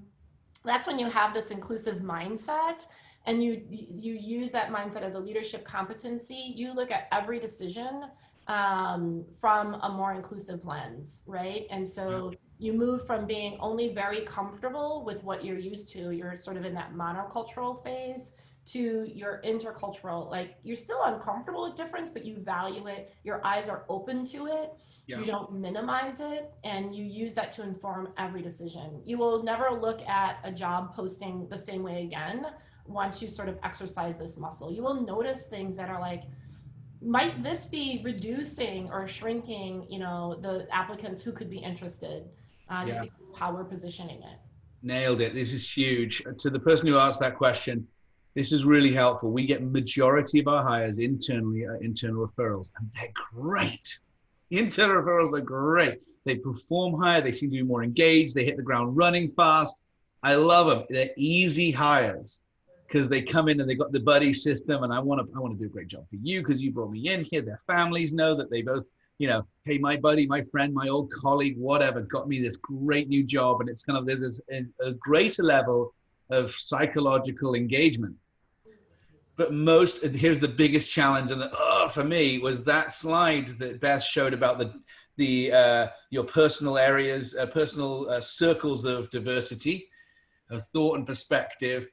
that's when you have this inclusive mindset, and you use that mindset as a leadership competency. You look at every decision from a more inclusive lens, right? And so you move from being only very comfortable with what you're used to, you're sort of in that monocultural phase, to your intercultural, like you're still uncomfortable with difference, but you value it, your eyes are open to it, you don't minimize it, and you use that to inform every decision. You will never look at a job posting the same way again once you sort of exercise this muscle. You will notice things that are like, might this be reducing or shrinking, the applicants who could be interested, just because of how we're positioning it. Nailed it. This is huge. To the person who asked that question, this is really helpful. We get majority of our hires internally are internal referrals, and they're great. Internal referrals are great. They perform higher. They seem to be more engaged. They hit the ground running fast. I love them. They're easy hires because they come in and they got the buddy system. And I want to do a great job for you because you brought me in here. Their families know that they both, hey, my buddy, my friend, my old colleague, whatever, got me this great new job. And it's kind of, there's a greater level of psychological engagement. But here's the biggest challenge, and for me was that slide that Beth showed about your personal areas, personal circles of diversity, of thought and perspective.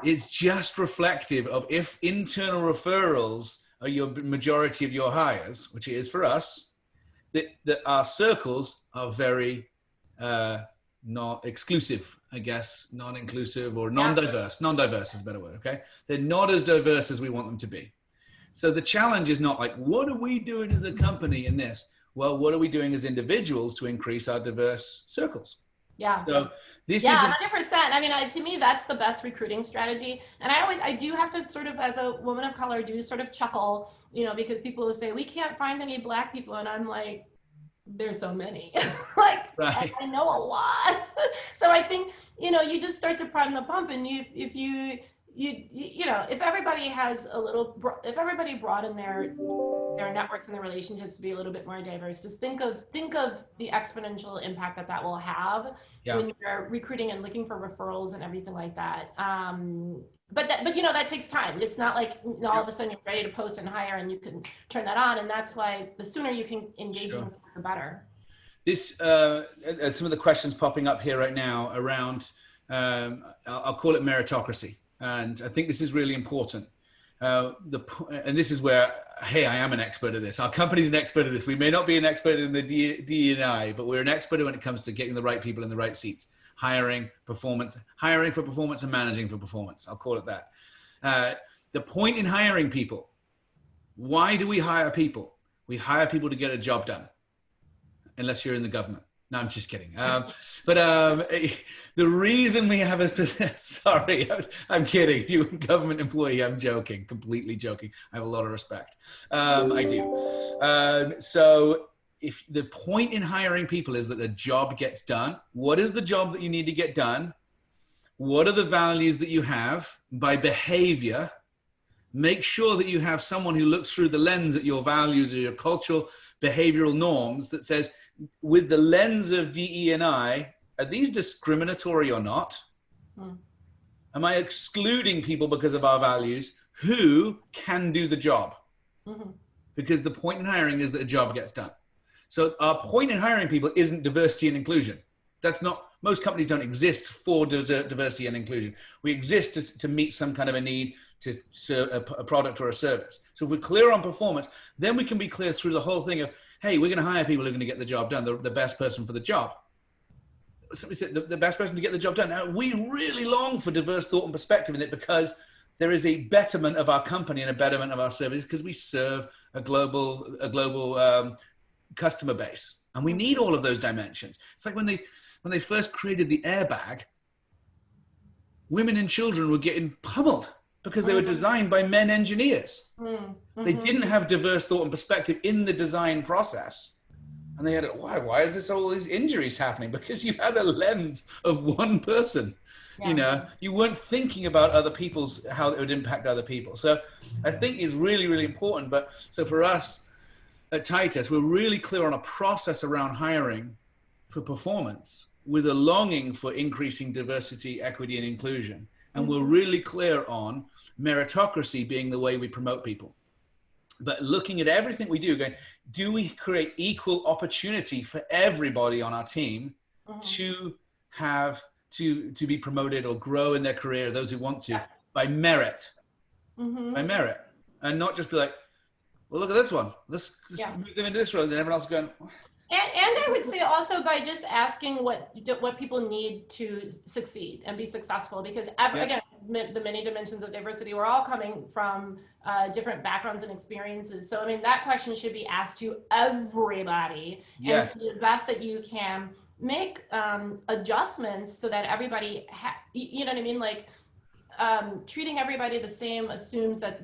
It's just reflective of, if internal referrals are your majority of your hires, which it is for us, that our circles are very not exclusive, I guess, non-inclusive or non-diverse. Non-diverse is a better word, okay? They're not as diverse as we want them to be. So the challenge is not like, what are we doing as a company in this? Well, what are we doing as individuals to increase our diverse circles? Yeah. So this is 100%. I mean, to me, that's the best recruiting strategy. And I do have to sort of, as a woman of color, do sort of chuckle, because people will say, we can't find any Black people. And I'm like, there's so many. Right. I know a lot. So I think, you just start to prime the pump, and if everybody has if everybody broaden their networks and their relationships to be a little bit more diverse, just think of the exponential impact that will have when you're recruiting and looking for referrals and everything like that. But that takes time. It's not like all of a sudden you're ready to post and hire and you can turn that on. And that's why the sooner you can engage in it, the better. This, some of the questions popping up here right now around, I'll call it meritocracy. And I think this is really important. And this is where, hey, I am an expert at this. Our company's an expert at this. We may not be an expert in the DE&I, but we're an expert when it comes to getting the right people in the right seats, hiring for performance and managing for performance. I'll call it that. The point in hiring people, why do we hire people? We hire people to get a job done, unless you're in the government. No, I'm just kidding. The reason we have a sorry, I'm kidding. You government employee, I'm joking, completely joking. I have a lot of respect. I do. So if the point in hiring people is that a job gets done, what is the job that you need to get done? What are the values that you have by behavior? Make sure that you have someone who looks through the lens at your values or your cultural behavioral norms that says, with the lens of DE&I, are these discriminatory or not? Am I excluding people because of our values who can do the job? Because the point in hiring is that a job gets done. So our point in hiring people isn't diversity and inclusion. That's not, most companies don't exist for diversity and inclusion. We exist to meet some kind of a need, to serve a product or a service. So if we're clear on performance, then we can be clear through the whole thing of, hey, we're going to hire people who are going to get the job done, the best person for the job. Somebody said the best person to get the job done. Now, we really long for diverse thought and perspective in it because there is a betterment of our company and a betterment of our service because we serve a global customer base. And we need all of those dimensions. It's like when they first created the airbag, women and children were getting pummeled because they were designed by men engineers. They didn't have diverse thought and perspective in the design process. And they had, why is this all these injuries happening? Because you had a lens of one person. You know, you weren't thinking about other people's, how it would impact other people. So I think it's really, really important. But so for us at Titus, we're really clear on a process around hiring for performance with a longing for increasing diversity, equity, and inclusion. And we're really clear on meritocracy being the way we promote people. But looking at everything we do, going, do we create equal opportunity for everybody on our team to have, to be promoted or grow in their career, those who want to, by merit, by merit. And not just be like, well, look at this one. Let's move them into this role. And then everyone else is going, and I would say also by just asking what people need to succeed and be successful, because again, the many dimensions of diversity, we're all coming from different backgrounds and experiences. So, I mean, that question should be asked to everybody. And to the best that you can make adjustments so that everybody, you know what I mean? Like, treating everybody the same assumes that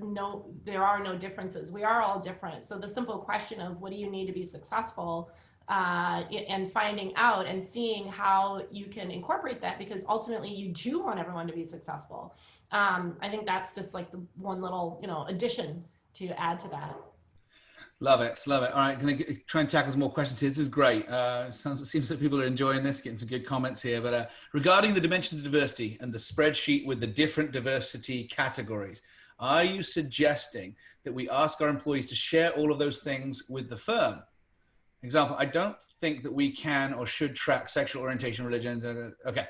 there are no differences. We are all different. So the simple question of what do you need to be successful, and finding out and seeing how you can incorporate that, because ultimately you do want everyone to be successful. I think that's just like the one little, addition to add to that. Love it. Love it. All right. Can I try and tackle some more questions here? This is great. It seems that people are enjoying this, getting some good comments here. But regarding the dimensions of diversity and the spreadsheet with the different diversity categories, are you suggesting that we ask our employees to share all of those things with the firm? Example, I don't think that we can or should track sexual orientation, religion. Okay.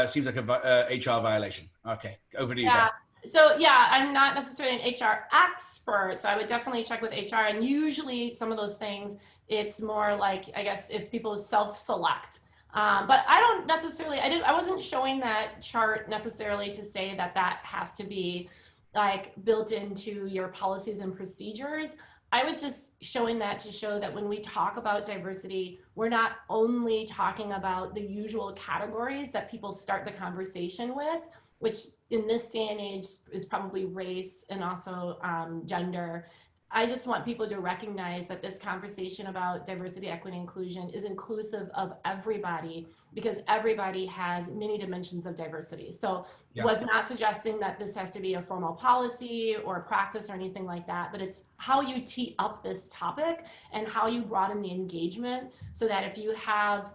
Seems like a HR violation. Okay. Over to you, Beth. So yeah, I'm not necessarily an HR expert, so I would definitely check with HR. And usually some of those things, it's more like, I guess, if people self-select. But I don't necessarily, I wasn't showing that chart necessarily to say that that has to be like built into your policies and procedures. I was just showing that to show that when we talk about diversity, we're not only talking about the usual categories that people start the conversation with, which in this day and age is probably race and also gender. I just want people to recognize that this conversation about diversity, equity, inclusion is inclusive of everybody, because everybody has many dimensions of diversity. So was not suggesting that this has to be a formal policy or practice or anything like that, but it's how you tee up this topic and how you broaden the engagement, so that if you have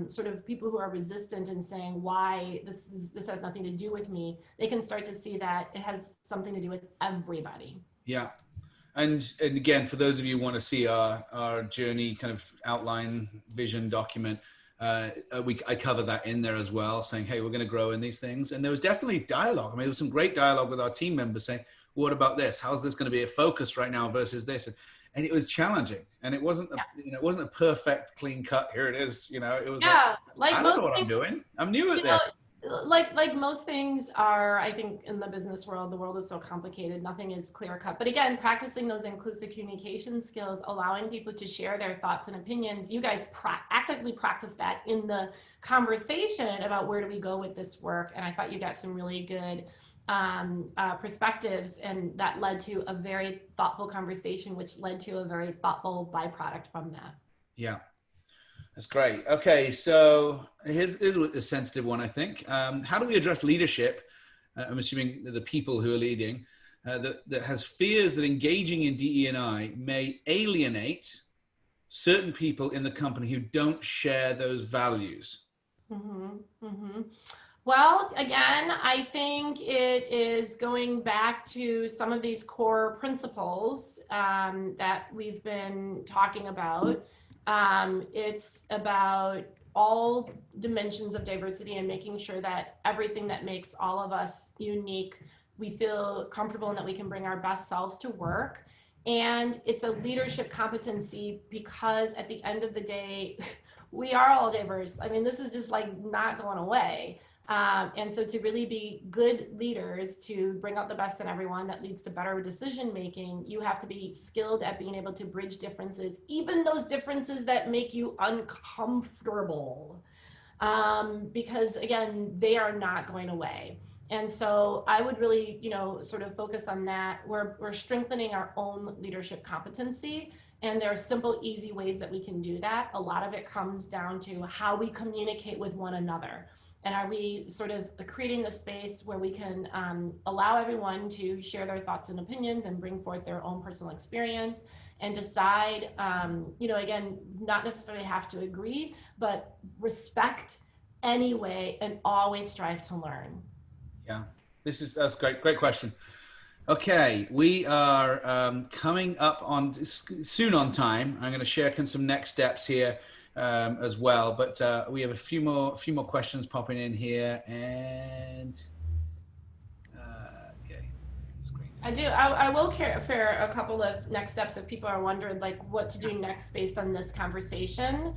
sort of people who are resistant and saying why this has nothing to do with me, they can start to see that it has something to do with everybody. Yeah. And again, for those of you who want to see our journey kind of outline vision document, I cover that in there as well, saying, hey, we're going to grow in these things. And there was definitely dialogue. I mean, there was some great dialogue with our team members saying, what about this? How's this going to be a focus right now versus this? And it was challenging, and it wasn't it wasn't a perfect clean cut. Here it is. It was like I don't know what I'm doing. I'm new at this. Like most things are, I think, in the business world, the world is so complicated. Nothing is clear cut. But again, practicing those inclusive communication skills, allowing people to share their thoughts and opinions. You guys actively practice that in the conversation about where do we go with this work. And I thought you got some really good perspectives, and that led to a very thoughtful conversation, which led to a very thoughtful byproduct from that. Yeah. That's great. Okay, so here's a sensitive one, I think. How do we address leadership? I'm assuming the people who are leading that has fears that engaging in DE&I may alienate certain people in the company who don't share those values. Well, again, I think it is going back to some of these core principles that we've been talking about. It's about all dimensions of diversity and making sure that everything that makes all of us unique, we feel comfortable and that we can bring our best selves to work. And it's a leadership competency because at the end of the day, we are all diverse. I mean, this is just like not going away. And so to really be good leaders, to bring out the best in everyone that leads to better decision making, you have to be skilled at being able to bridge differences, even those differences that make you uncomfortable, because again, they are not going away. And so I would really, sort of focus on that. We're strengthening our own leadership competency. And there are simple, easy ways that we can do that. A lot of it comes down to how we communicate with one another. And are we sort of creating the space where we can allow everyone to share their thoughts and opinions and bring forth their own personal experience and decide, again, not necessarily have to agree, but respect anyway and always strive to learn. Yeah, that's great. Great question. Okay, we are coming up soon on time. I'm going to share some next steps here. As well, but we have a few more questions popping in here, and okay. I will share a couple of next steps if people are wondering like what to do next based on this conversation.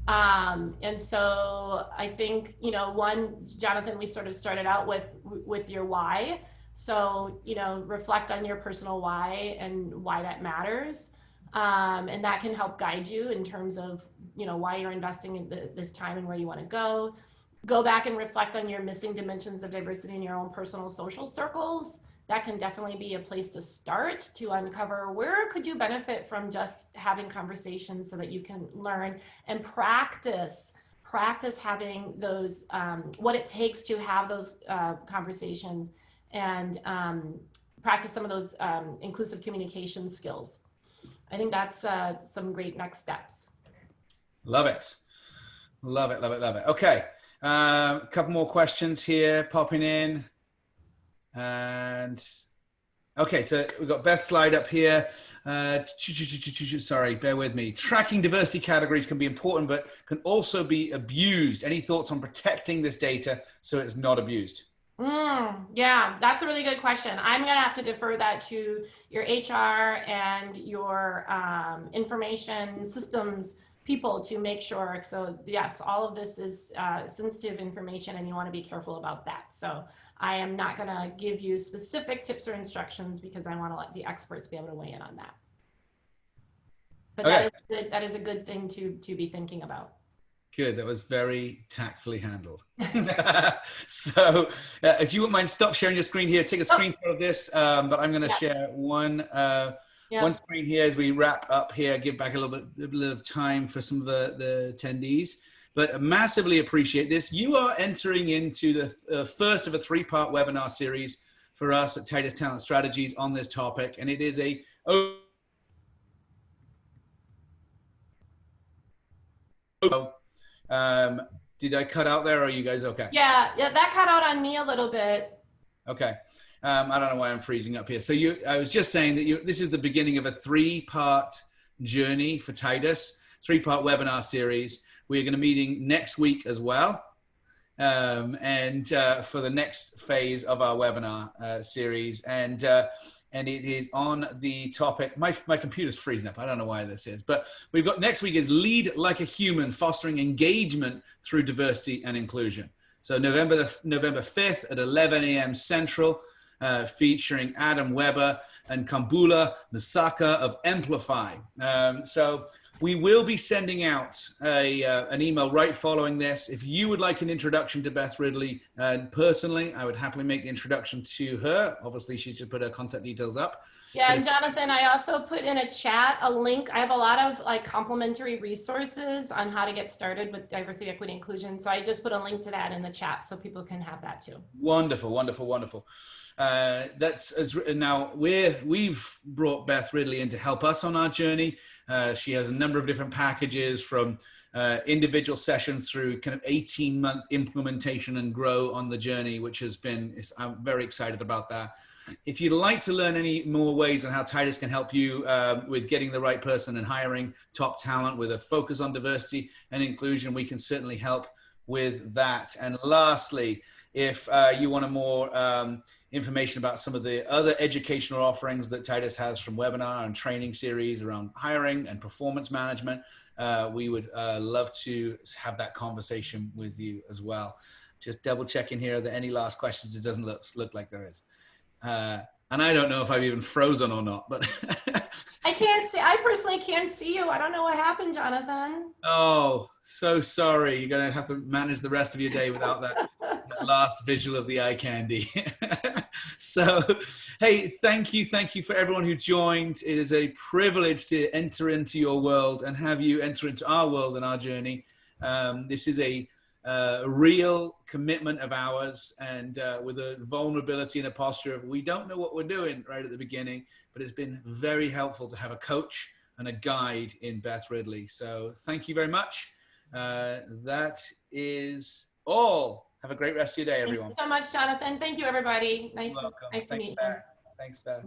And so I think one, Jonathan, we sort of started out with your why. So reflect on your personal why and why that matters. And that can help guide you in terms of, why you're investing in this time and where you want to go. Go back and reflect on your missing dimensions of diversity in your own personal social circles. That can definitely be a place to start to uncover where could you benefit from just having conversations so that you can learn and practice having those, what it takes to have those conversations and practice some of those inclusive communication skills. I think that's some great next steps. Love it. Love it. Love it. Love it. Okay. A couple more questions here popping in. And okay, so we've got Beth's slide up here. Sorry, bear with me. Tracking diversity categories can be important, but can also be abused. Any thoughts on protecting this data so it's not abused? Yeah, that's a really good question. I'm going to have to defer that to your HR and your information systems people to make sure. So yes, all of this is sensitive information and you want to be careful about that. So I am not going to give you specific tips or instructions because I want to let the experts be able to weigh in on that. But okay. That is a good thing to be thinking about. Good. That was very tactfully handled. So if you wouldn't mind, stop sharing your screen here. Take a screenshot of this, but I'm going to share one screen here as we wrap up here, give back a little bit of time for some of the attendees. But I massively appreciate this. You are entering into the first of a 3-part webinar series for us at Titus Talent Strategies on this topic. And it is did I cut out there or are you guys okay? Yeah, that cut out on me a little bit. Okay. I don't know why I'm freezing up here. So I was just saying that this is the beginning of a 3-part journey for Titus, 3-part webinar series. We're going to be meeting next week as well. And for the next phase of our webinar series. And and it is on the topic. My computer's freezing up. I don't know why this is, but we've got next week is Lead Like a Human, Fostering Engagement Through Diversity and Inclusion. So November 5th at 11 a.m. Central, featuring Adam Weber and Kambula Masaka of Amplify. So we will be sending out an email right following this. If you would like an introduction to Beth Ridley personally, I would happily make the introduction to her. Obviously, she should put her contact details up. Yeah, and Jonathan, I also put in a chat a link. I have a lot of like complimentary resources on how to get started with diversity, equity, inclusion. So I just put a link to that in the chat so people can have that too. Wonderful, wonderful, wonderful. Now we've brought Beth Ridley in to help us on our journey. She has a number of different packages, from individual sessions through kind of 18-month implementation and grow on the journey, which has been, I'm very excited about that. If you'd like to learn any more ways on how Titus can help you with getting the right person and hiring top talent with a focus on diversity and inclusion, we can certainly help with that. And lastly, if you want more information about some of the other educational offerings that Titus has, from webinar and training series around hiring and performance management, we would love to have that conversation with you as well. Just double checking here. Are there any last questions? It doesn't look like there is. And I don't know if I've even frozen or not, but I personally can't see you. I don't know what happened, Jonathan. Oh, so sorry. You're going to have to manage the rest of your day without that last visual of the eye candy. So, hey, thank you for everyone who joined. It is a privilege to enter into your world and have you enter into our world and our journey. This is a real commitment of ours, and with a vulnerability and a posture of, we don't know what we're doing right at the beginning, but it's been very helpful to have a coach and a guide in Beth Ridley. So thank you very much. That is all. Have a great rest of your day, everyone. Thank you so much, Jonathan. Thank you, everybody. Nice to meet you. Thanks, Beth.